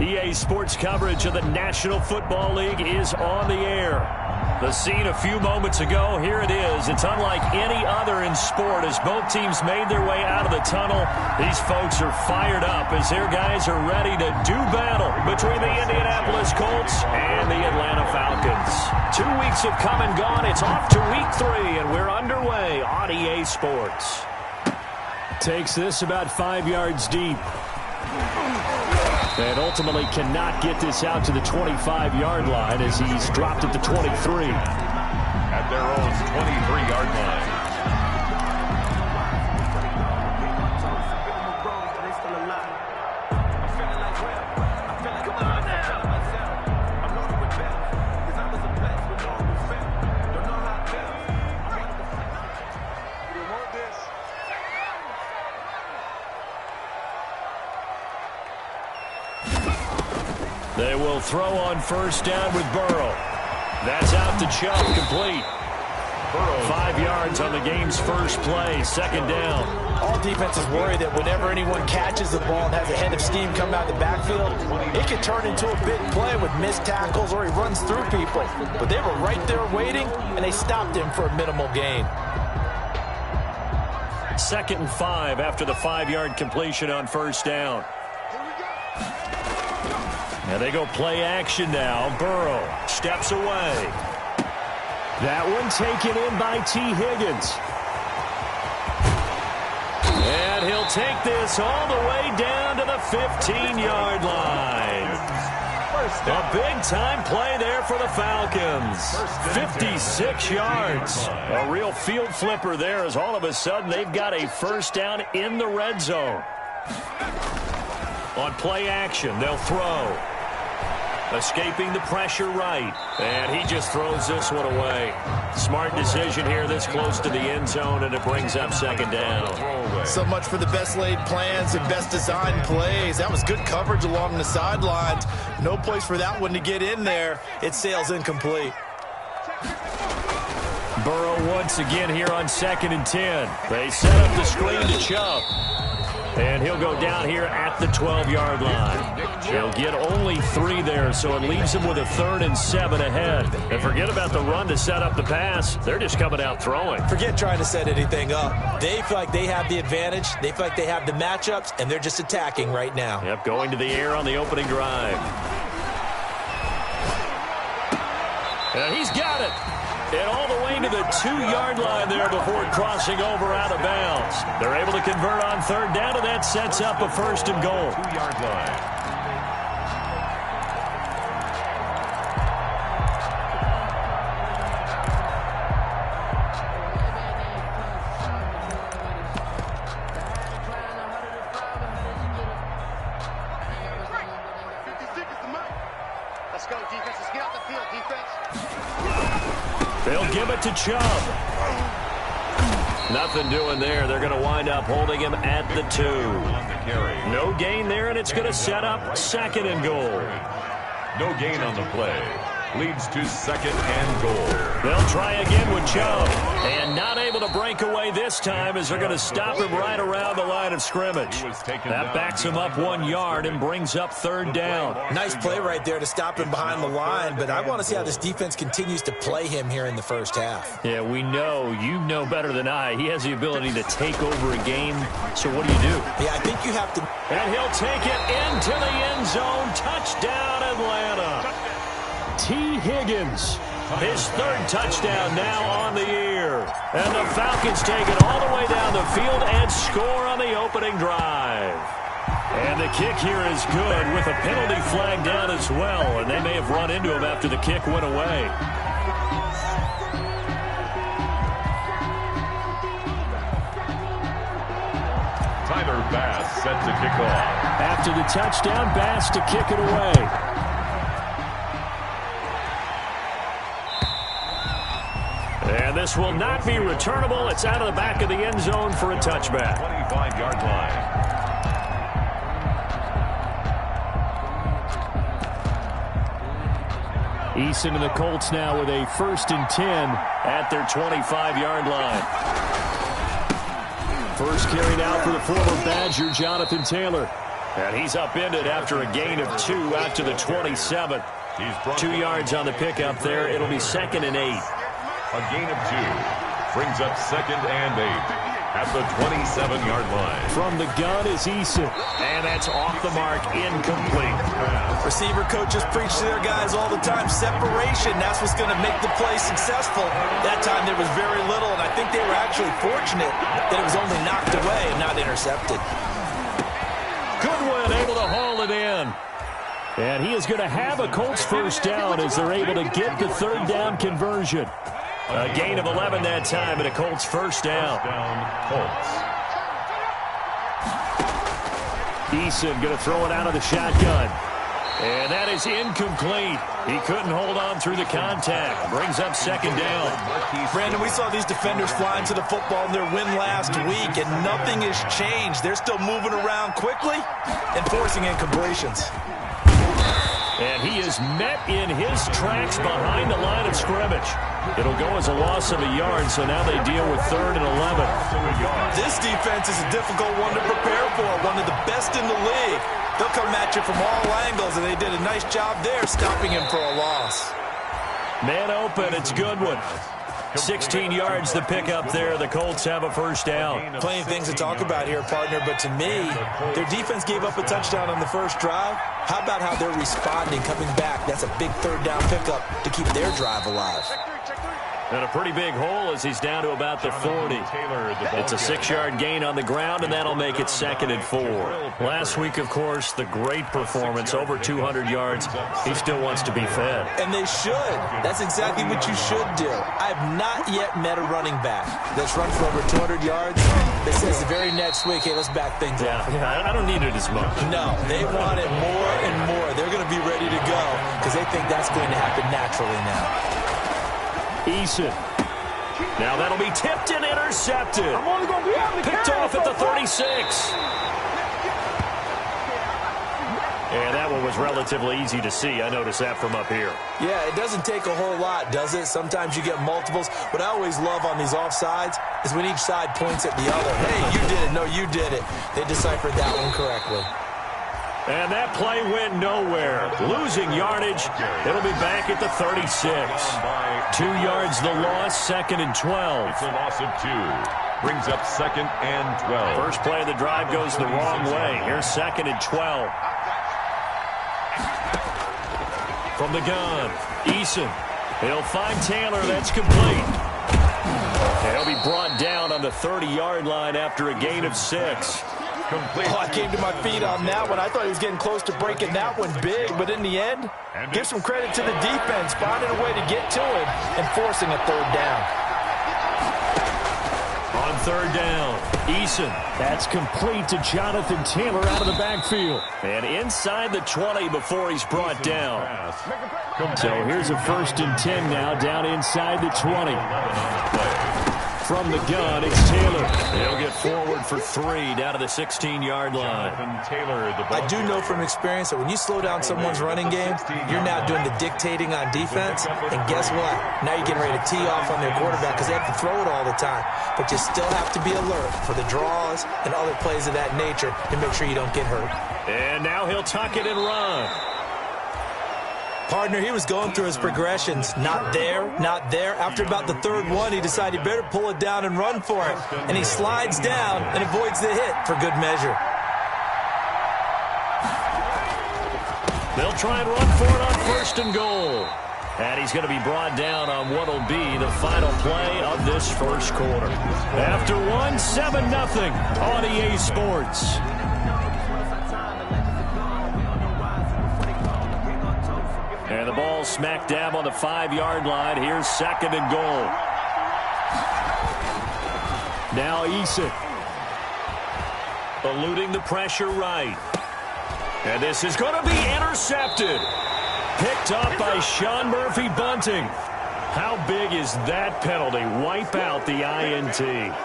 EA Sports coverage of the National Football League is on the air. The scene a few moments ago, here it is. It's unlike any other in sport as both teams made their way out of the tunnel. These folks are fired up as their guys are ready to do battle between the Indianapolis Colts and the Atlanta Falcons. 2 weeks have come and gone. It's off to week 3, and we're underway on EA Sports. Takes this about 5 yards deep. And ultimately cannot get this out to the 25-yard line as he's dropped at the 23. At their own 23-yard line. They will throw on first down with Burrow. That's out to Chubb, complete. Burrow 5 yards on the game's first play, second down. All defenses worry that whenever anyone catches the ball and has a head of steam come out of the backfield, it can turn into a big play with missed tackles or he runs through people. But they were right there waiting, and they stopped him for a minimal gain. 2nd and 5 after the 5-yard completion on first down. And they go play action now. Burrow steps away. That one taken in by T. Higgins. And he'll take this all the way down to the 15-yard line. A big-time play there for the Falcons. 56 yards. A real field flipper there as all of a sudden they've got a first down in the red zone. On play action, they'll throw. Escaping the pressure right. And he just throws this one away. Smart decision here this close to the end zone, and it brings up second down. So much for the best laid plans and best designed plays. That was good coverage along the sidelines. No place for that one to get in there. It sails incomplete. Burrow once again here on 2nd and 10. They set up the screen to Chubb. And he'll go down here at the 12-yard line. He'll get only 3 there, so it leaves him with a 3rd and 7 ahead. And forget about the run to set up the pass. They're just coming out throwing. Forget trying to set anything up. They feel like they have the advantage. They feel like they have the matchups, and they're just attacking right now. Yep, going to the air on the opening drive. And he's got it. And all the way to the 2-yard line there before crossing over out of bounds. They're able to convert on third down, and that sets up a 1st and goal. 2-yard line. Let's go, defense. Let's get out the field, defense. They'll give it to Chubb. Nothing doing there. They're going to wind up holding him at the 2. No gain there, and it's going to set up 2nd and goal. No gain on the play. Leads to 2nd and goal. They'll try again with Chubb. And not able to break away this time as they're going to stop him right around the line of scrimmage. That backs him up 1 yard and brings up 3rd down. Nice play right there to stop him behind the line, but I want to see how this defense continues to play him here in the first half. Yeah, we know. You know better than I. He has the ability to take over a game. So what do you do? Yeah, I think you have to. And he'll take it into the end zone. Touchdown, Atlanta. T. Higgins, his 3rd touchdown now on the year. And the Falcons take it all the way down the field and score on the opening drive. And the kick here is good with a penalty flag down as well. And they may have run into him after the kick went away. Tyler Bass set to kick off. After the touchdown, Bass to kick it away. And this will not be returnable. It's out of the back of the end zone for a touchback. 25-yard line. Eason and the Colts now with a 1st and 10 at their 25-yard line. First carried out for the former Badger, Jonathan Taylor. And he's upended after a gain of 2 out to the 27. 2 yards on the pickup there. It'll be 2nd and 8. A gain of 2 brings up 2nd and 8 at the 27-yard line. From the gun is Eason. And that's off the mark, incomplete. Receiver coaches preach to their guys all the time. Separation, that's what's going to make the play successful. That time there was very little, and I think they were actually fortunate that it was only knocked away and not intercepted. Goodwin able to haul it in. And he is going to have a Colts first down as they're able to get the 3rd down conversion. A gain of 11 that time, and a Colts first down. Colts. Eason going to throw it out of the shotgun. And that is incomplete. He couldn't hold on through the contact. Brings up 2nd down. Brandon, we saw these defenders fly into the football in their win last week, and nothing has changed. They're still moving around quickly and forcing incompletions. And he is met in his tracks behind the line of scrimmage. It'll go as a loss of a yard, so now they deal with 3rd and 11. This defense is a difficult one to prepare for, one of the best in the league. They'll come at you from all angles, and they did a nice job there stopping him for a loss. Man open, it's Goodwin. 16 yards to pick up there. The Colts have a first down. Plenty of things to talk about here, partner, but to me, their defense gave up a touchdown on the first drive. How about how they're responding, coming back? That's a big 3rd down pickup to keep their drive alive. And a pretty big hole as he's down to about the 40. It's a 6-yard gain on the ground, and that'll make it 2nd and 4. Last week, of course, the great performance, over 200 yards. He still wants to be fed. And they should. That's exactly what you should do. I have not yet met a running back that's run for over 200 yards that says the very next week, hey, let's back things up. Yeah, I don't need it as much. No, they want it more and more. They're going to be ready to go because they think that's going to happen naturally now. Eason. Now that'll be tipped and intercepted. Picked off at the 36. And that one was relatively easy to see. I noticed that from up here. Yeah, it doesn't take a whole lot, does it? Sometimes you get multiples. What I always love on these offsides is when each side points at the other. Hey, you did it. No, you did it. They deciphered that one correctly. And that play went nowhere. Losing yardage. It'll be back at the 36. 2 yards the loss, 2nd and 12. It's a loss of 2. Brings up 2nd and 12. First play of the drive goes the wrong way. Here's 2nd and 12. From the gun, Eason. He'll find Taylor. That's complete. And he'll be brought down on the 30-yard line after a gain of 6. Oh, I came to my feet on that one. I thought he was getting close to breaking that one big, but in the end, give some credit to the defense, finding a way to get to him and forcing a 3rd down. On 3rd down, Eason. That's complete to Jonathan Taylor out of the backfield. And inside the 20 before he's brought down. So here's a 1st and 10 now, down inside the 20. From the gun, it's Taylor. He'll get forward for 3 down to the 16-yard line. I do know from experience that when you slow down someone's running game, you're now doing the dictating on defense. And guess what? Now you're getting ready to tee off on their quarterback because they have to throw it all the time. But you still have to be alert for the draws and other plays of that nature to make sure you don't get hurt. And now he'll tuck it and run. Partner, he was going through his progressions. Not there, not there. After about the 3rd one, he decided he better pull it down and run for it. And he slides down and avoids the hit for good measure. They'll try and run for it on 1st and goal. And he's going to be brought down on what will be the final play of this first quarter. After one, 7-0 on EA Sports. And the ball smack dab on the 5-yard line. Here's 2nd and goal. Now Eason. Eluding the pressure right. And this is going to be intercepted. Picked up by Sean Murphy-Bunting. How big is that penalty? Wipe out the INT.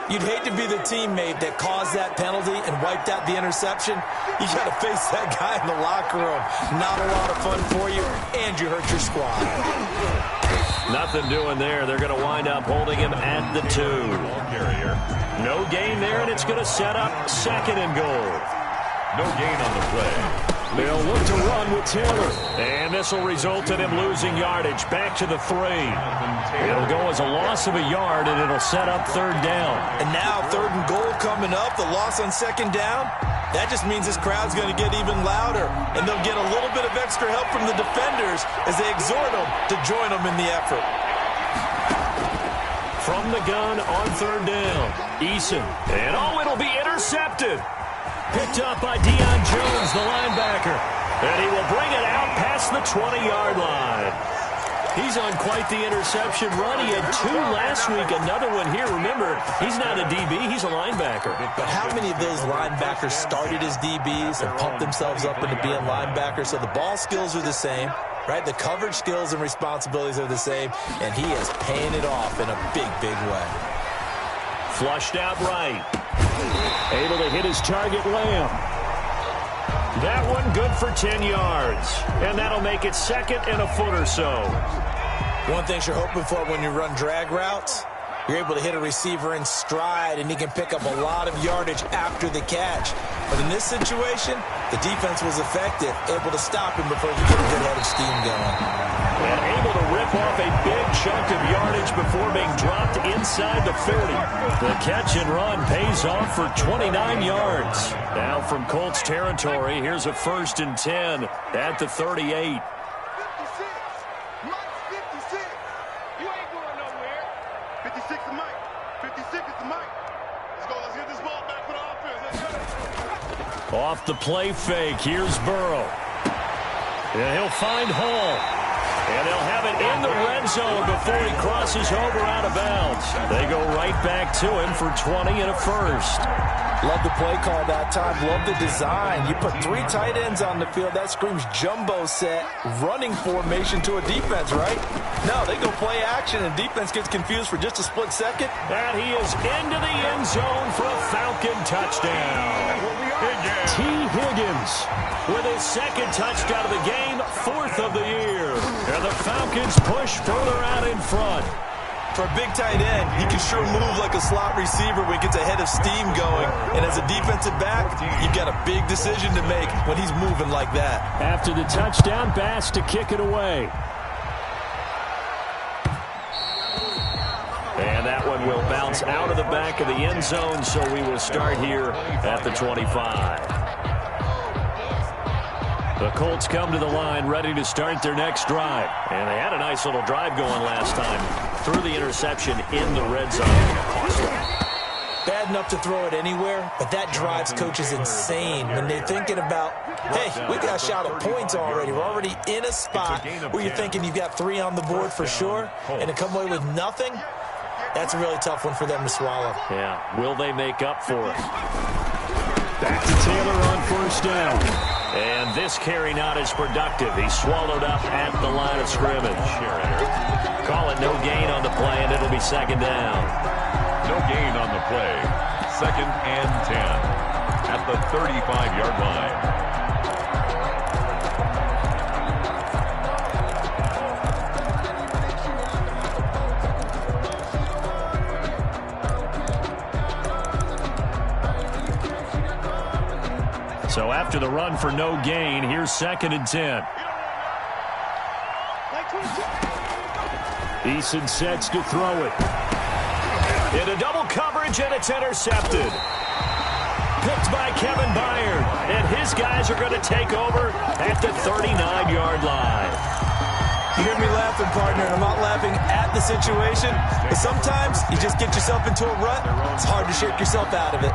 You'd hate to be the teammate that caused that penalty and wiped out the interception. You got to face that guy in the locker room. Not a lot of fun for you, and you hurt your squad. Nothing doing there. They're going to wind up holding him at the 2. No gain there, and it's going to set up 2nd and goal. No gain on the play. They'll look to run with Taylor. And this will result in him losing yardage. Back to the 3. It'll go as a loss of a yard, and it'll set up 3rd down. And now 3rd and goal coming up. The loss on 2nd down. That just means this crowd's going to get even louder. And they'll get a little bit of extra help from the defenders as they exhort them to join them in the effort. From the gun on 3rd down. Eason. And it'll be intercepted. Picked up by Deion Jones, the linebacker. And he will bring it out past the 20-yard line. He's on quite the interception run. He had 2 last week, another one here. Remember, he's not a DB, he's a linebacker. But how many of those linebackers started as DBs and pumped themselves up into being linebackers? So the ball skills are the same, right? The coverage skills and responsibilities are the same, and he is paying it off in a big, big way. Flushed out right. Able to hit his target, Lamb. That one good for 10 yards. And that'll make it 2nd and a foot or so. One thing you're hoping for when you run drag routes, you're able to hit a receiver in stride, and he can pick up a lot of yardage after the catch. But in this situation, the defense was effective, able to stop him before he could get a good head of steam going. And able to rip off a big chunk of yardage before being dropped inside the 40. The catch and run pays off for 29 yards. Now from Colts territory, here's a 1st and 10 at the 38. 56. You ain't going nowhere. 56 is Mike. 56 is the Mike. Let's go. Let's get this ball back for the offense. Let's go. Off the play fake, here's Burrow. And he'll find Hall. And they'll have it in the red zone before he crosses over out of bounds. They go right back to him for 20 and a 1st. Love the play call that time. Love the design. You put 3 tight ends on the field. That screams jumbo set, running formation to a defense, right? No, they go play action, and defense gets confused for just a split second. And he is into the end zone for a Falcon touchdown. T. Higgins with his 2nd touchdown of the game, 4th of the year. And the Falcons push further out in front. For a big tight end, he can sure move like a slot receiver when he gets a head of steam going. And as a defensive back, you've got a big decision to make when he's moving like that. After the touchdown, Bass to kick it away. And that one will bounce out of the back of the end zone, so we will start here at the 25. The Colts come to the line ready to start their next drive. And they had a nice little drive going last time. Threw the interception in the red zone. Bad enough to throw it anywhere, but that drives coaches insane when they're thinking about, hey, we got a shot at points already. We're already in a spot where you're thinking you've got 3 on the board for sure, and to come away with nothing, that's a really tough one for them to swallow. Yeah, will they make up for it? Back to Taylor on 1st down. And this carry not as productive. He's swallowed up at the line of scrimmage. Call it no gain on the play, and it'll be 2nd down. No gain on the play. 2nd and 10 at the 35-yard line. So after the run for no gain, here's 2nd and 10. Eason sets to throw it. Into double coverage, and it's intercepted. Picked by Kevin Byard. And his guys are going to take over at the 39-yard line. You hear me laughing, partner, and I'm not laughing at the situation. But sometimes you just get yourself into a rut. It's hard to shake yourself out of it.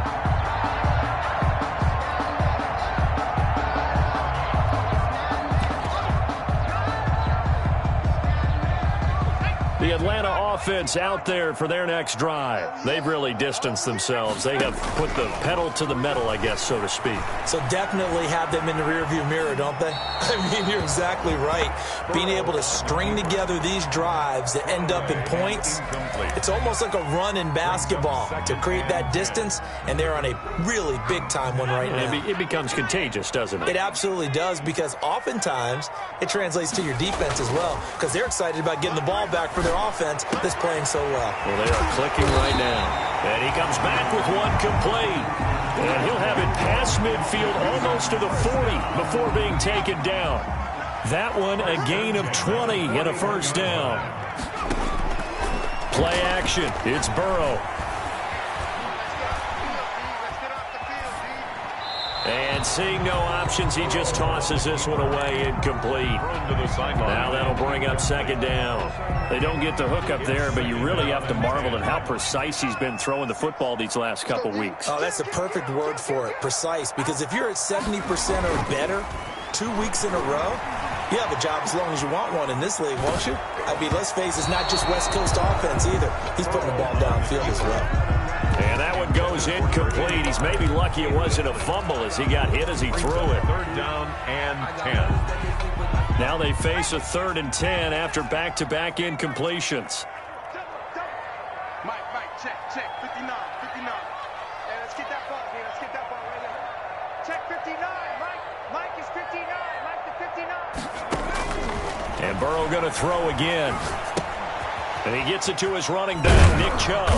The Atlanta offense out there for their next drive. They've really distanced themselves. They have put the pedal to the metal, I guess, so to speak. So definitely have them in the rearview mirror, don't they? I mean, you're exactly right. Being able to string together these drives that end up in points, it's almost like a run in basketball to create that distance, and they're on a really big-time one right now. It becomes contagious, doesn't it? It absolutely does, because oftentimes it translates to your defense as well, because they're excited about getting the ball back for their offense that's playing so well. Well, they are clicking right now. And he comes back with one complete. And he'll have it past midfield, almost to the 40 before being taken down. That one a gain of 20 and a first down. Play action. It's Burrow. And seeing no options, he just tosses this one away, incomplete. Now that'll bring up second down. They don't get the hook up there, but you really have to marvel at how precise he's been throwing the football these last couple weeks. Oh, that's a perfect word for it, precise. Because if you're at 70% or better 2 weeks in a row, you have a job as long as you want one in this league, won't you? I mean, let's face it, it's not just West Coast offense either. He's putting the ball downfield as well. And that one goes incomplete. He's maybe lucky it wasn't a fumble as he got hit as he threw it. Third down and 10. Now they face a 3rd and 10 after back-to-back incompletions. Mike, check, 59. Hey, let's get that ball here. Let's get that ball right there. Check 59, Mike is 59. Mike to 59. And Burrow going to throw again. And he gets it to his running back, Nick Chubb.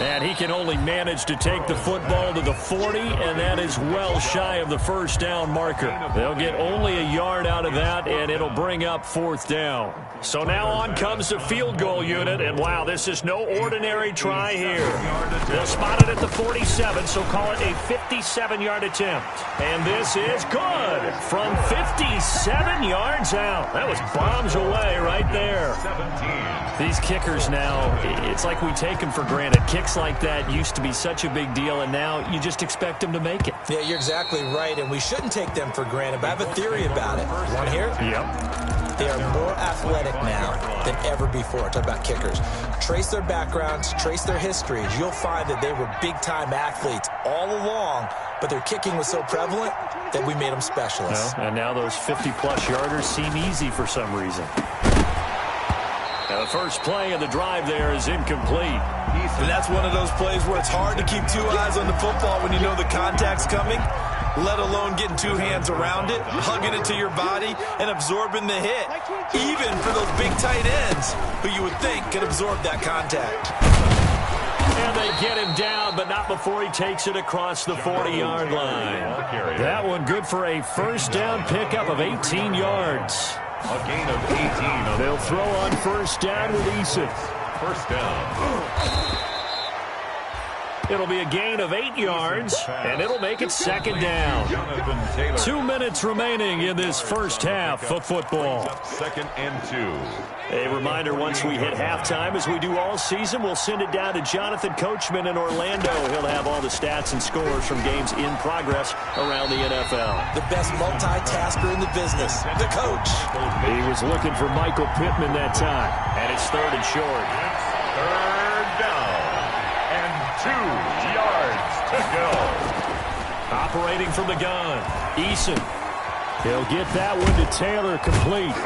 And he can only manage to take the football to the 40, and that is well shy of the first down marker. They'll get only a yard out of that, and it'll bring up 4th down. So now on comes the field goal unit, and wow, this is no ordinary try here. They'll spot it at the 47, so call it a 57-yard attempt. And this is good from 57 yards out. That was bombs away right there. 17. These kickers now, it's like we take them for granted. Kicks like that used to be such a big deal, and now you just expect them to make it. Yeah, you're exactly right, and we shouldn't take them for granted, but I have a theory about it. Want to hear it? Yep. They are more athletic now than ever before. Talk about kickers. Trace their backgrounds, trace their histories. You'll find that they were big-time athletes all along, but their kicking was so prevalent that we made them specialists. Well, and now those 50-plus yarders seem easy for some reason. Now the first play of the drive there is incomplete. And that's one of those plays where it's hard to keep 2 eyes on the football when you know the contact's coming, let alone getting 2 hands around it, hugging it to your body, and absorbing the hit. Even for those big tight ends who you would think could absorb that contact. And they get him down, but not before he takes it across the 40-yard line. That one good for a first down pickup of 18 yards. A gain of 18. They'll throw on first down with Eason. First down. It'll be a gain of 8 yards, and it'll make it second down. 2 minutes remaining in this first half of football. 2nd and 2. A reminder, once we hit halftime, as we do all season, we'll send it down to Jonathan Coachman in Orlando. He'll have all the stats and scores from games in progress around the NFL. The best multitasker in the business, the coach. He was looking for Michael Pittman that time, and it's 3rd and short. 3rd down. And 2 yards to go. Operating from the gun, Eason. He'll get that one to Taylor, complete.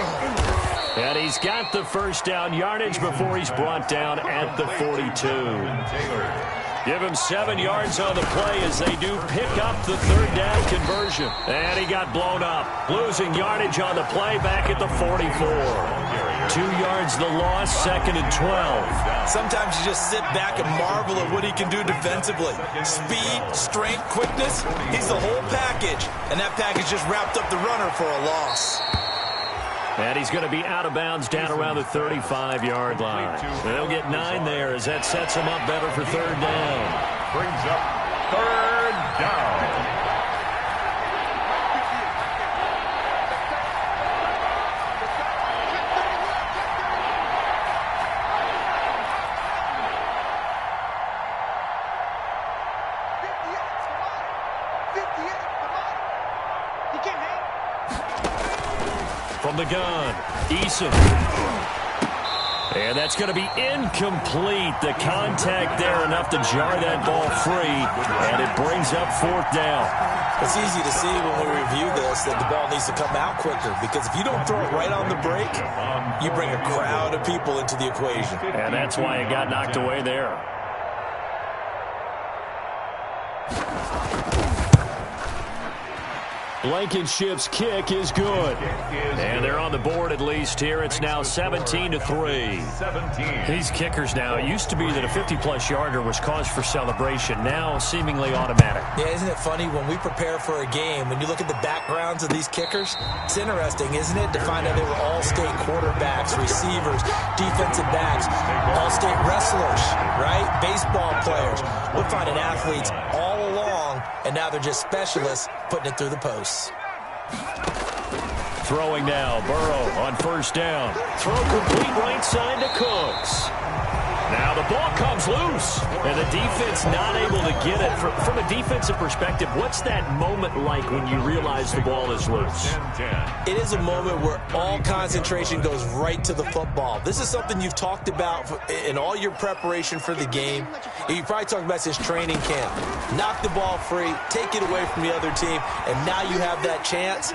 And he's got the first down yardage before he's brought down at the 42. Give him 7 yards on the play as they do pick up the 3rd down conversion. And he got blown up, losing yardage on the play back at the 44. 2 yards the loss, 2nd and 12. Sometimes you just sit back and marvel at what he can do defensively. Speed, strength, quickness, he's the whole package. And that package just wrapped up the runner for a loss. And he's going to be out of bounds down around the 35-yard line. They'll get 9 there as that sets him up better for 3rd down. Brings up 3rd down. From the gun, Eason. And that's going to be incomplete. The contact there enough to jar that ball free, and it brings up 4th down. It's easy to see when we review this that the ball needs to come out quicker, because if you don't throw it right on the break, you bring a crowd of people into the equation. And that's why it got knocked away there. Blankenship's kick is good. And they're on the board at least here. It's now 17-3. These kickers now, it used to be that a 50-plus yarder was cause for celebration. Now seemingly automatic. Yeah, isn't it funny when we prepare for a game, when you look at the backgrounds of these kickers, it's interesting, isn't it, to find out they were all-state quarterbacks, receivers, defensive backs, all-state wrestlers, right? Baseball players. We're finding athletes all along, and now they're just specialists putting it through the posts. Throwing now, Burrow on first down. Throw complete right side to Cooks. Now the ball comes loose, and the defense not able to get it. From a defensive perspective, what's that moment like when you realize the ball is loose? It is a moment where all concentration goes right to the football. This is something you've talked about in all your preparation for the game. You probably talked about this training camp. Knock the ball free, take it away from the other team, and now you have that chance.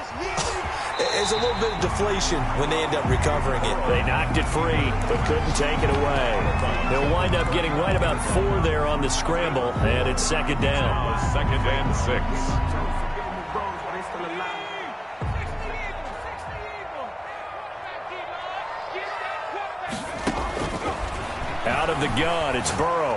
There's a little bit of deflation when they end up recovering it. They knocked it free, but couldn't take it away. They'll wind up getting right about 4 there on the scramble, and it's second down. Second and 6. Out of the gun, it's Burrow.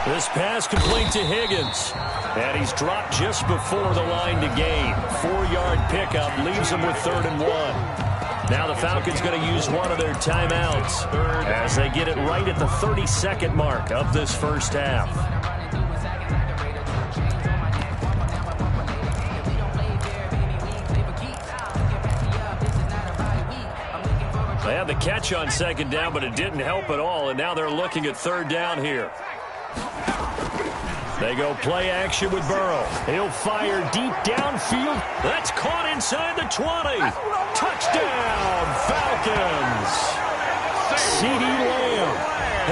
This pass complete to Higgins. And he's dropped just before the line to gain. 4-yard pickup leaves him with 3rd and 1. Now the Falcons going to use one of their timeouts as they get it right at the 32nd mark of this first half. They had the catch on second down, but it didn't help at all, and now they're looking at 3rd down here. They go play action with Burrow. He'll fire deep downfield. That's caught inside the 20. Touchdown, Falcons. CeeDee Lamb,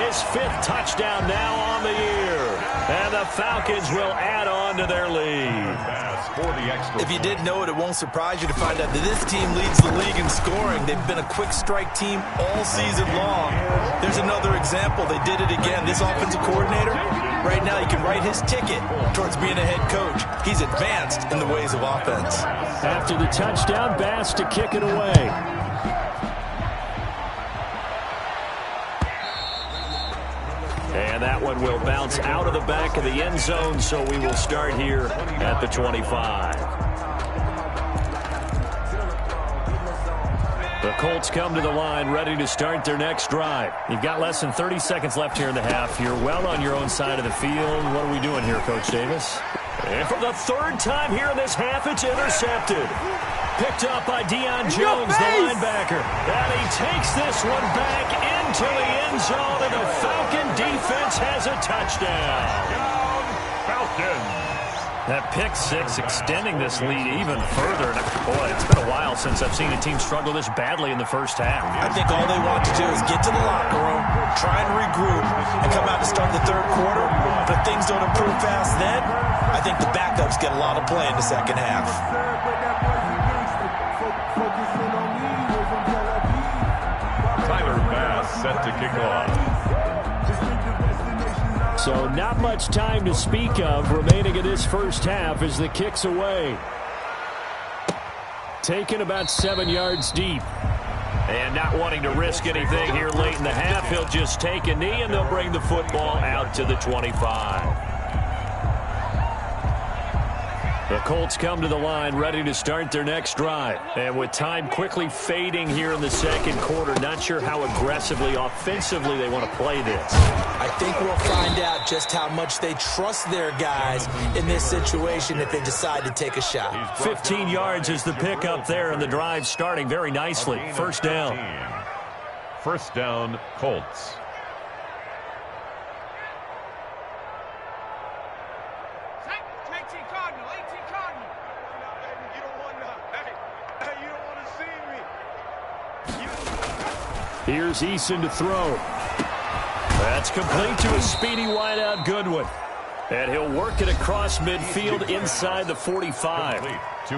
his 5th touchdown now on the year. And the Falcons will add on to their lead. If you didn't know it, it won't surprise you to find out that this team leads the league in scoring. They've been a quick strike team all season long. There's another example. They did it again. This offensive coordinator, right now he can write his ticket towards being a head coach. He's advanced in the ways of offense. After the touchdown, Bass to kick it away. And that one will bounce out of the back of the end zone, so we will start here at the 25. The Colts come to the line, ready to start their next drive. You've got less than 30 seconds left here in the half. You're well on your own side of the field. What are we doing here, Coach Davis? And for the 3rd time here in this half, it's intercepted. Picked up by Deion Jones, the linebacker. And he takes this one back into the end zone, and the Falcon defense has a touchdown. Falcons. That pick 6 extending this lead even further. Boy, it's been a while since I've seen a team struggle this badly in the first half. I think all they want to do is get to the locker room, try and regroup, and come out to start the 3rd quarter. But if things don't improve fast then, I think the backups get a lot of play in the second half. Set to kick off. So not much time to speak of remaining in this first half as the kick's away. Taken about 7 yards deep. And not wanting to risk anything here late in the half, he'll just take a knee and they'll bring the football out to the 25. The Colts come to the line ready to start their next drive. And with time quickly fading here in the second quarter, not sure how aggressively, offensively they want to play this. I think we'll find out just how much they trust their guys in this situation if they decide to take a shot. 15 yards is the pickup there, and the drive starting very nicely. First down. First down, Colts. Here's Eason to throw. That's complete to a speedy wideout Goodwin. And he'll work it across midfield inside the 45.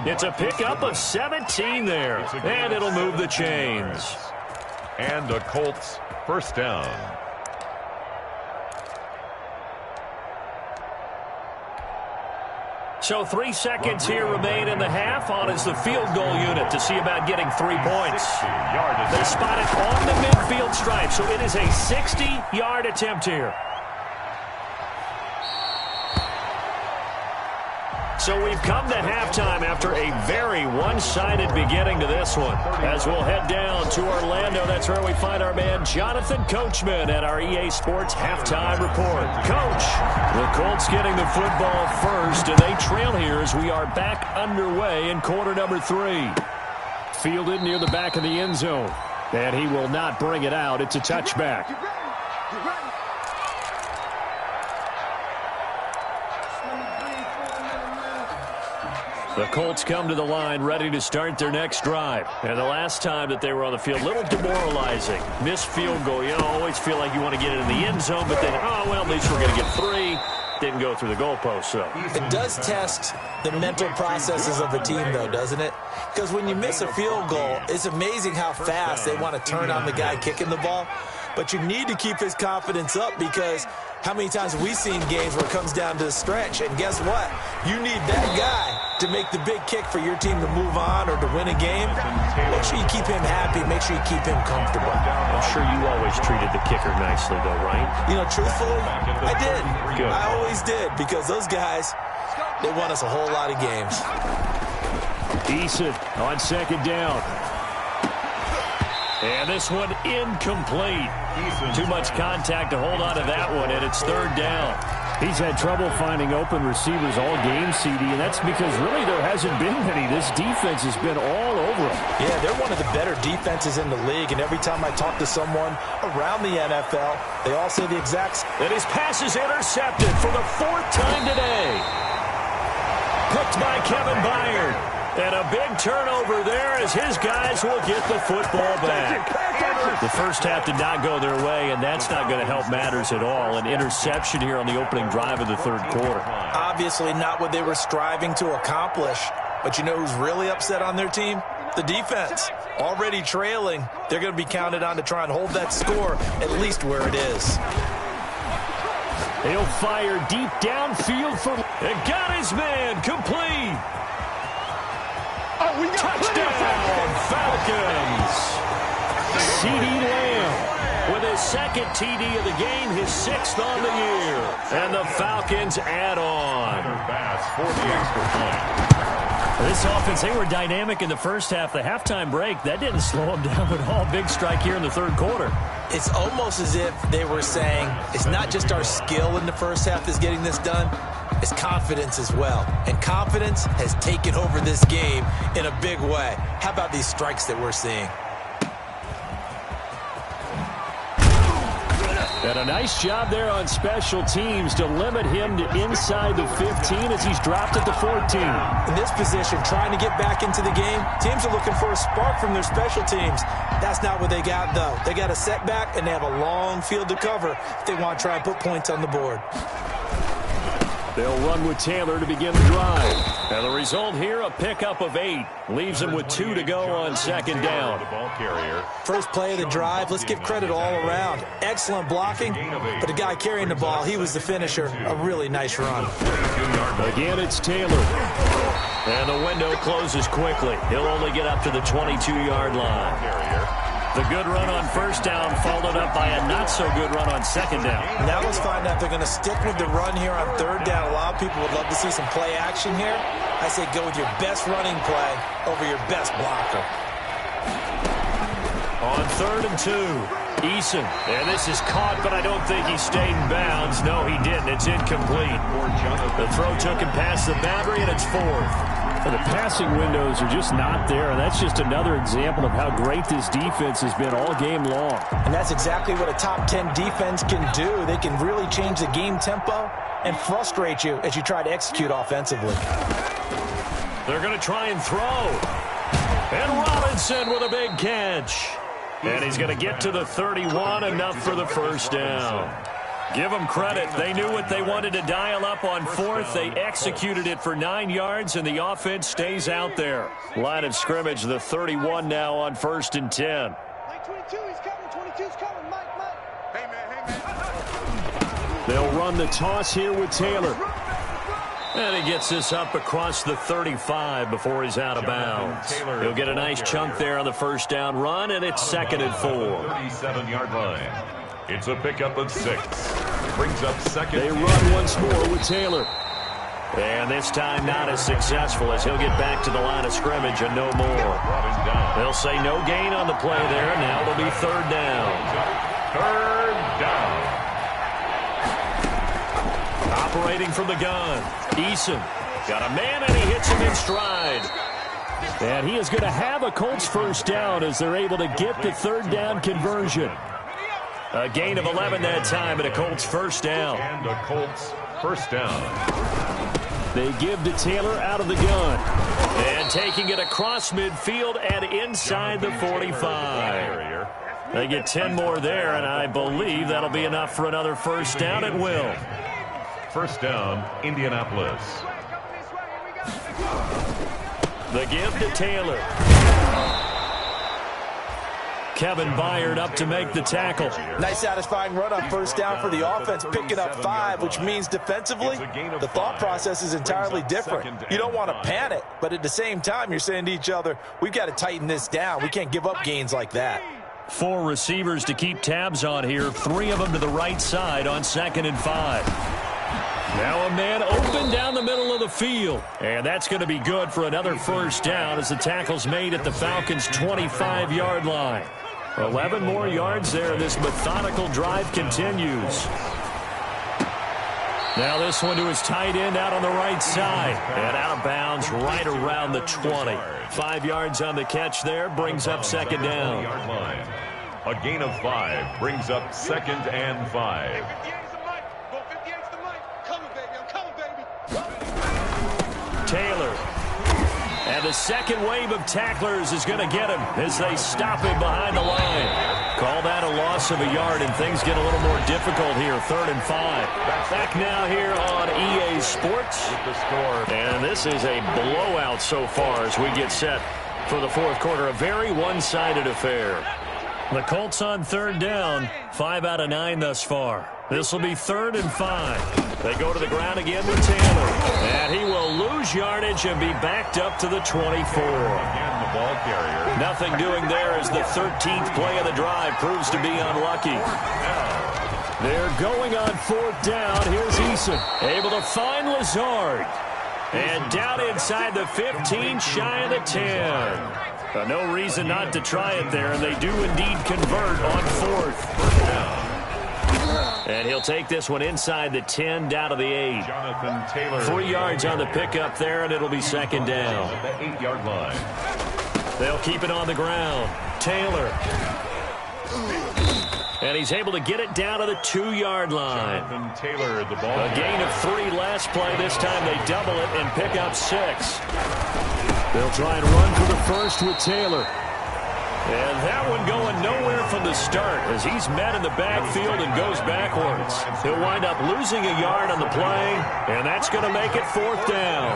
It's a pickup of 17 there. And it'll move the chains. And the Colts first down. So 3 seconds here remain in the half. On is the field goal unit to see about getting 3 points. They spot it on the midfield stripe, so it is a 60-yard attempt here. So we've come to halftime after a very one-sided beginning to this one. As we'll head down to Orlando, that's where we find our man Jonathan Coachman at our EA Sports Halftime Report. Coach, the Colts getting the football first, and they trail here as we are back underway in quarter number 3. Fielded near the back of the end zone, and he will not bring it out. It's a touchback. The Colts come to the line ready to start their next drive. And the last time that they were on the field, a little demoralizing. Missed field goal. You always feel like you want to get it in the end zone, but then, oh, well, at least we're going to get 3. Didn't go through the goalpost, so. It does test the mental processes of a team, though, doesn't it? Because when you miss a field goal, it's amazing how fast they want to turn on the guy kicking the ball. But you need to keep his confidence up, because how many times have we seen games where it comes down to the stretch? And guess what? You need that guy to make the big kick for your team to move on or to win a game. Make sure you keep him happy. Make sure you keep him comfortable. I'm sure you always treated the kicker nicely, though, right? You know, truthfully, I did. Good. I always did, because those guys, they won us a whole lot of games. Eason on second down. And this one incomplete. Too much contact to hold on to that one, and it's third down. He's had trouble finding open receivers all game, CD, and that's because really there hasn't been many. This defense has been all over him. Yeah, they're one of the better defenses in the league, and every time I talk to someone around the NFL, they all say the exact same. And his pass is intercepted for the 4th time today. Picked by Kevin Byard. And a big turnover there as his guys will get the football back. The first half did not go their way, and that's not going to help matters at all. An interception here on the opening drive of the third quarter. Obviously not what they were striving to accomplish. But you know who's really upset on their team? The defense. Already trailing. They're going to be counted on to try and hold that score at least where it is. He'll fire deep downfield for... And got his man complete. Touchdown, Falcons. C.D. Lamb with his second TD of the game, his 6th on the year. And the Falcons add on. For the extra point. This offense, they were dynamic in the first half. The halftime break, that didn't slow them down at all. Big strike here in the third quarter. It's almost as if they were saying, it's not just our skill in the first half that's getting this done. It's confidence as well. And confidence has taken over this game in a big way. How about these strikes that we're seeing? And a nice job there on special teams to limit him to inside the 15 as he's dropped at the 14. In this position, trying to get back into the game, teams are looking for a spark from their special teams. That's not what they got, though. They got a setback, and they have a long field to cover if they want to try and put points on the board. They'll run with Taylor to begin the drive. And the result here, a pickup of 8. Leaves them with 2 to go on second down. First play of the drive, let's give credit all around. Excellent blocking, but the guy carrying the ball, he was the finisher. A really nice run. Again, it's Taylor. And the window closes quickly. He'll only get up to the 22-yard line. The good run on first down followed up by a not-so-good run on second down. Now let's find out if they're going to stick with the run here on third down. A lot of people would love to see some play action here. I say go with your best running play over your best blocker. On 3rd and 2, Eason. And this is caught, but I don't think he stayed in bounds. No, he didn't. It's incomplete. The throw took him past the boundary, and it's 4th. The passing windows are just not there, and that's just another example of how great this defense has been all game long. And that's exactly what a top 10 defense can do. They can really change the game tempo and frustrate you as you try to execute offensively. They're going to try and throw. And Robinson with a big catch. And he's going to get to the 31, enough for the first down. Give them credit. They knew what they wanted to dial up on 4th. They executed it for 9 yards, and the offense stays out there. Line of scrimmage, the 31 now on 1st and 10. Mike 22, he's coming. 22's coming. Mike. Hey, man. They'll run the toss here with Taylor. And he gets this up across the 35 before he's out of bounds. He'll get a nice chunk there on the first down run, and it's 2nd and 4. 37-yard line. It's a pickup of 6. Brings up 2nd. They run once more with Taylor. And this time not as successful as he'll get back to the line of scrimmage and no more. They'll say no gain on the play there. Now it'll be 3rd down. 3rd down. Operating from the gun. Eason got a man, and he hits him in stride. And he is going to have a Colts first down as they're able to get the 3rd down conversion. A gain of 11 that time, and a Colts first down. And a Colts first down. They give to Taylor out of the gun. And taking it across midfield and inside the 45. They get 10 more there, and I believe that'll be enough for another first down. It will. First down, Indianapolis. The give to Taylor. Kevin Byard up to make the tackle. Nice satisfying run on first down for the offense, picking up 5, which means defensively, the thought process is entirely different. You don't want to panic, but at the same time, you're saying to each other, we've got to tighten this down. We can't give up gains like that. 4 receivers to keep tabs on here, 3 of them to the right side on 2nd and 5. Now a man open down the middle of the field. And that's going to be good for another first down as the tackle's made at the Falcons' 25-yard line. 11 more yards there. This methodical drive continues. Now this one to his tight end out on the right side. And out of bounds right around the 20. 5 yards on the catch there. Brings up 2nd down. A gain of 5 brings up 2nd and 5. Taylor. And the second wave of tacklers is going to get him as they stop him behind the line. Call that a loss of a yard, and things get a little more difficult here. 3rd and 5. Back now here on EA Sports. With the score. And this is a blowout so far as we get set for the 4th quarter. A very one-sided affair. The Colts on 3rd down. 5 out of 9 thus far. This will be 3rd and 5. They go to the ground again with Taylor. And he will lose yardage and be backed up to the 24. Again, the ball carrier. Nothing doing there as the 13th play of the drive proves to be unlucky. They're going on 4th down. Here's Eason, able to find Lazard. And down inside the 15, shy of the 10. No reason not to try it there, and they do indeed convert on 4th. And he'll take this one inside the 10, down to the 8. Jonathan Taylor. 3 yards on the pickup there, and it'll be 2nd down. At the 8-yard line. They'll keep it on the ground. Taylor. And he's able to get it down to the 2-yard line. Jonathan Taylor, the ball. A gain of 3 last play. This time they double it and pick up 6. They'll try and run for the first with Taylor. And that one going nowhere from the start as he's met in the backfield and goes backwards. He'll wind up losing a yard on the play, and that's going to make it 4th down.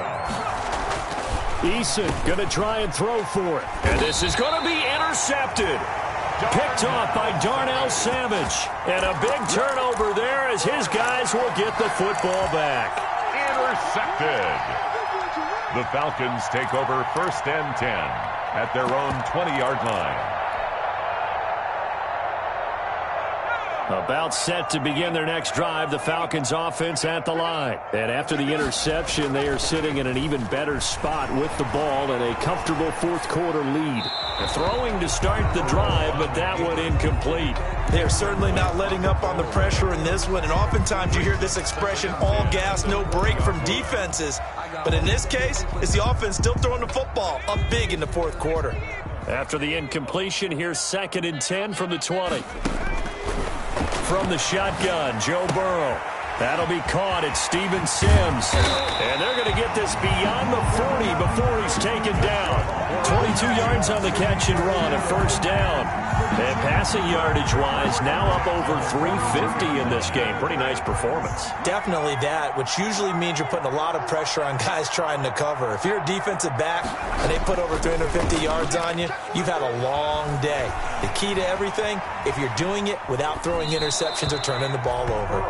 Eason going to try and throw for it. And this is going to be intercepted. Picked off by Darnell Savage. And a big turnover there as his guys will get the football back. Intercepted. The Falcons take over 1st and 10 at their own 20-yard line. About set to begin their next drive, the Falcons offense at the line. And after the interception, they are sitting in an even better spot with the ball and a comfortable 4th quarter lead. Throwing to start the drive, but that one incomplete. They are certainly not letting up on the pressure in this one, and oftentimes you hear this expression, all gas, no break from defenses. But in this case, it's the offense still throwing the football up big in the 4th quarter. After the incompletion, here's 2nd and 10 from the 20. From the shotgun, Joe Burrow. That'll be caught at Steven Sims. And they're going to get this beyond the 40 before he's taken down. 22 yards on the catch and run, a first down. And passing yardage-wise, now up over 350 in this game. Pretty nice performance. Definitely that, which usually means you're putting a lot of pressure on guys trying to cover. If you're a defensive back and they put over 350 yards on you, you've had a long day. The key to everything, if you're doing it without throwing interceptions or turning the ball over.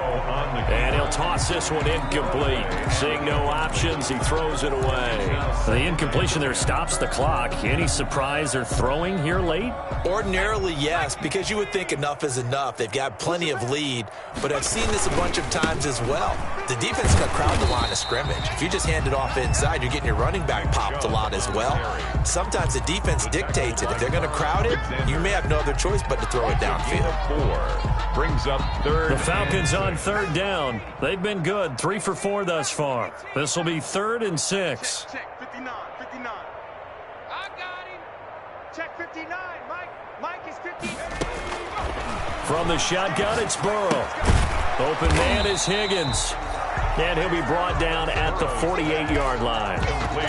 And he'll toss this one incomplete. Seeing no options, he throws it away. The incompletion there stops the clock. Any surprise they're throwing here late? Ordinarily, yes, because you would think enough is enough. They've got plenty of lead, but I've seen this a bunch of times as well. The defense is going to crowd the line of scrimmage. If you just hand it off inside, you're getting your running back popped a lot as well. Sometimes the defense dictates it. If they're going to crowd it, you may have no other choice but to throw it downfield. Brings up third. The Falcons on third down. They've been good, 3 for 4 thus far. This will be 3rd and 6. Check 59, 59. I got him. Check 59, Mike. Mike is 50. From the shotgun, it's Burrow. Open man is Higgins. And he'll be brought down at the 48-yard line.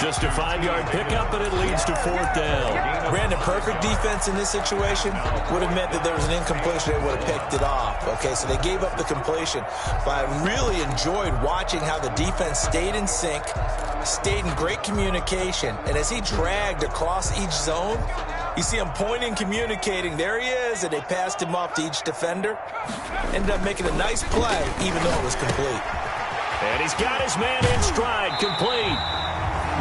Just a 5-yard pickup, and it leads to 4th down. Brandon, perfect defense in this situation would have meant that there was an incompletion. They would have picked it off. Okay, so they gave up the completion. But I really enjoyed watching how the defense stayed in sync, stayed in great communication. And as he dragged across each zone, you see him pointing, communicating. There he is, and they passed him off to each defender. Ended up making a nice play, even though it was complete. And he's got his man in stride, complete.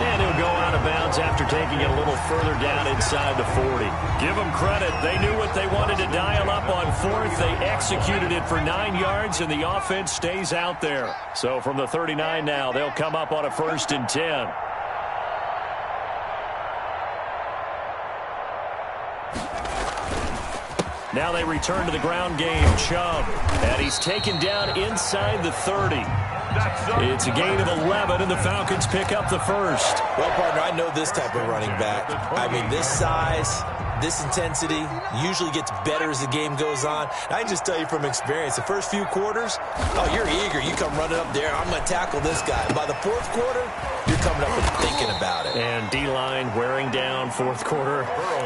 And he'll go out of bounds after taking it a little further down inside the 40. Give them credit. They knew what they wanted to dial up on 4th. They executed it for 9 yards, and the offense stays out there. So from the 39 now, they'll come up on a 1st and 10. Now they return to the ground game. Chubb. And he's taken down inside the 30. It's a gain of 11, and the Falcons pick up the 1st. Well, partner, I know this type of running back. I mean, this size, this intensity usually gets better as the game goes on. I can just tell you from experience, the first few quarters, oh, you're eager. You come running up there, I'm going to tackle this guy. By the 4th quarter, you're coming up and thinking about it. And D-line wearing down 4th quarter.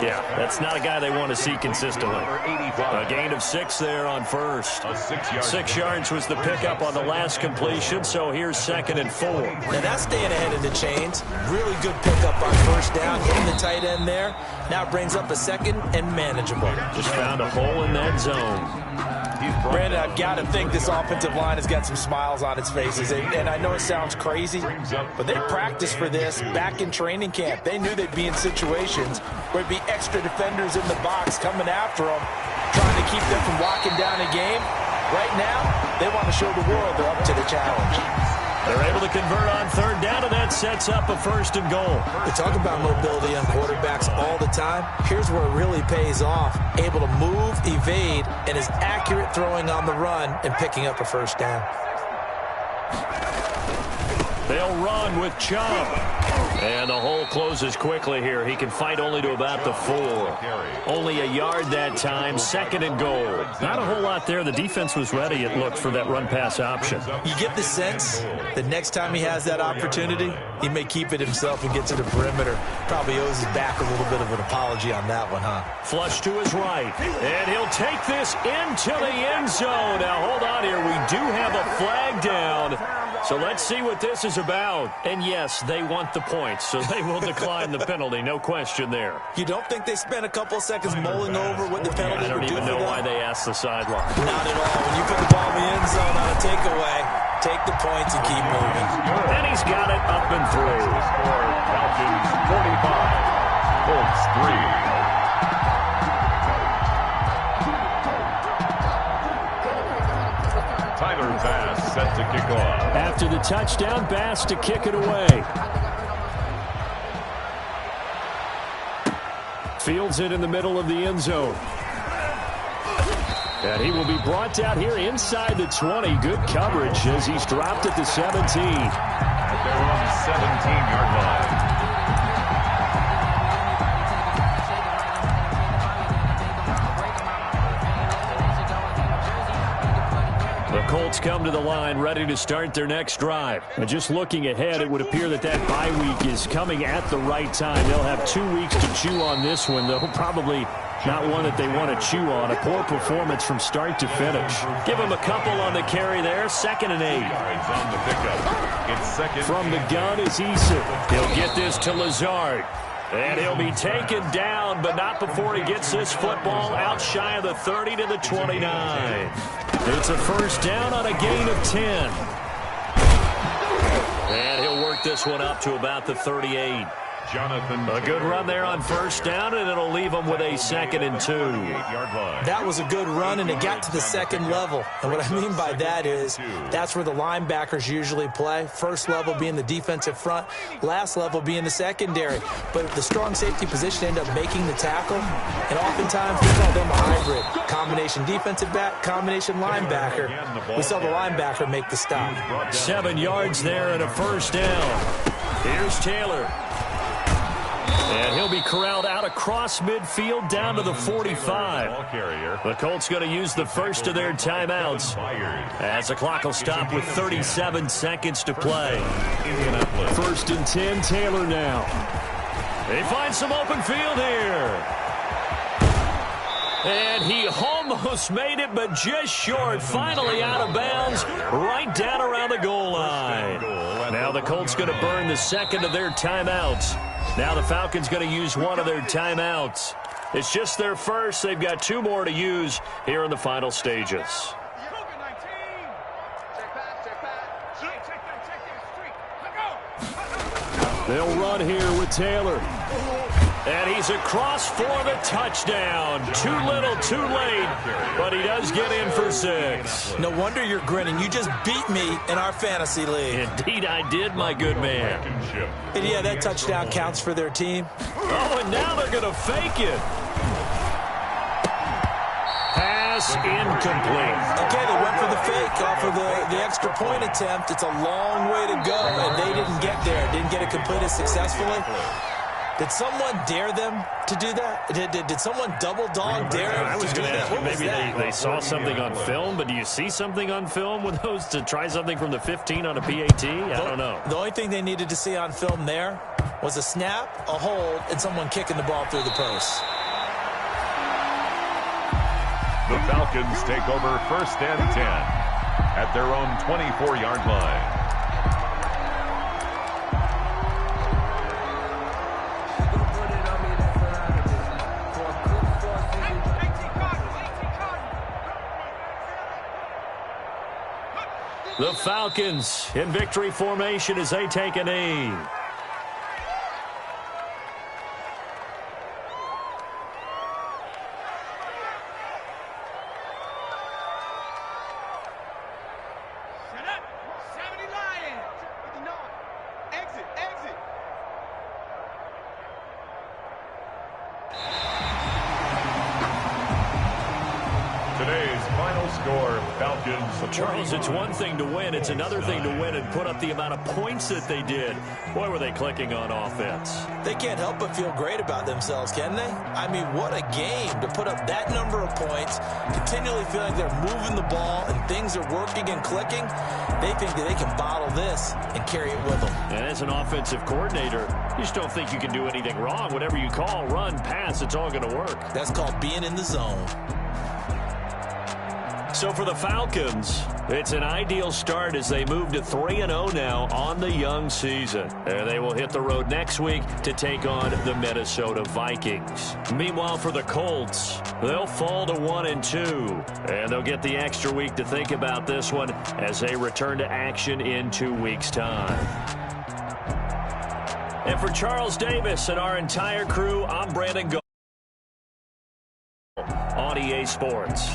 Yeah, that's not a guy they want to see consistently. A gain of 6 there on 1st. 6 yards was the pickup on the last completion, so here's 2nd and 4. Now that's staying ahead of the chains. Really good pickup on 1st down, hitting the tight end there. Now it brings up a 2nd and manageable. Just found a hole in that zone. Brandon, I've got to think this offensive line has got some smiles on its faces. And I know it sounds crazy, but they practiced for this back in training camp. They knew they'd be in situations where it'd be extra defenders in the box coming after them, trying to keep them from locking down a game. Right now, they want to show the world they're up to the challenge. They're able to convert on 3rd down, and that sets up a 1st and goal. We talk about mobility on quarterbacks all the time. Here's where it really pays off. Able to move, evade, and is accurate throwing on the run and picking up a 1st down. They'll run with Chubb. And the hole closes quickly here. He can fight only to about the 4. Only a yard that time, 2nd and goal. Not a whole lot there. The defense was ready, it looked, for that run-pass option. You get the sense that next time he has that opportunity, he may keep it himself and get to the perimeter. Probably owes his back a little bit of an apology on that one, huh? Flush to his right. And he'll take this into the end zone. Now, hold on here. We do have a flag down. So let's see what this is about. And yes, they want the points, so they will decline the penalty. No question there. You don't think they spent a couple of seconds mulling over what the penalty I don't would do even for know them? why they asked the sideline. Not at all. When you put the ball in the end zone on a takeaway, take the points and keep moving. And he's got it up and through. Falcons 45, Colts 3. Tyler Bass set to kick off. After the touchdown, Bass to kick it away. Fields it in the middle of the end zone. And he will be brought down here inside the 20. Good coverage as he's dropped at the 17. At their own 17-yard line. The Colts come to the line ready to start their next drive. And just looking ahead, it would appear that that bye week is coming at the right time. They'll have 2 weeks to chew on this one. They'll probably Not one that they want to chew on. A poor performance from start to finish. Give him a couple on the carry there. 2nd and 8. On the pickup. It's second. From the gun is Eason. He'll get this to Lazard. And he'll be taken down, but not before he gets this football out shy of the 30 to the 29. It's a first down on a gain of 10. And he'll work this one up to about the 38. A good run there on first down, and it'll leave them with a 2nd and 2. That was a good run, and it got to the second level. And what I mean by that is that's where the linebackers usually play. First level being the defensive front, last level being the secondary. But the strong safety position ended up making the tackle, and oftentimes we call them a hybrid. Combination defensive back, combination linebacker. We saw the linebacker make the stop. 7 yards there and a first down. Here's Taylor. And he'll be corralled out across midfield down to the 45. The Colts going to use the first of their timeouts as the clock will stop with 37 seconds to play. 1st and 10, Taylor now. They find some open field here. And he almost made it, but just short. Finally out of bounds, right down around the goal line. Now the Colts going to burn the 2nd of their timeouts. Now the Falcons going to use one of their timeouts. It's just their first. They've got 2 more to use here in the final stages. They'll run here with Taylor. And he's across for the touchdown. Too little, too late, but he does get in for 6. No wonder you're grinning. You just beat me in our fantasy league. Indeed I did, my good man. And yeah, that touchdown counts for their team. Oh, and now they're going to fake it. Pass incomplete. Okay, they went for the fake off of the extra point attempt. It's a long way to go, and they didn't get there. Didn't get it completed successfully. Did someone dare them to do that? Did someone double dog dare them? I was going to ask you, maybe they saw something on film, but do you see something on film with those to try something from the 15 on a PAT? I don't know. The only thing they needed to see on film there was a snap, a hold, and someone kicking the ball through the post. The Falcons take over 1st and 10 at their own 24-yard line. The Falcons in victory formation as they take a knee. Set up. 70 Lions. 59. Exit. Today's final score, Falcons. Well, Charles, it's one thing to win. It's another thing to win and put up the amount of points that they did. Boy, were they clicking on offense. They can't help but feel great about themselves, can they? I mean, what a game to put up that number of points, continually feel like they're moving the ball and things are working and clicking. They think that they can bottle this and carry it with them. And as an offensive coordinator, you just don't think you can do anything wrong. Whatever you call, run, pass, it's all going to work. That's called being in the zone. So for the Falcons, it's an ideal start as they move to 3-0 now on the young season. And they will hit the road next week to take on the Minnesota Vikings. Meanwhile, for the Colts, they'll fall to 1-2. And they'll get the extra week to think about this one as they return to action in 2 weeks' time. And for Charles Davis and our entire crew, I'm Brandon Gold on EA Sports.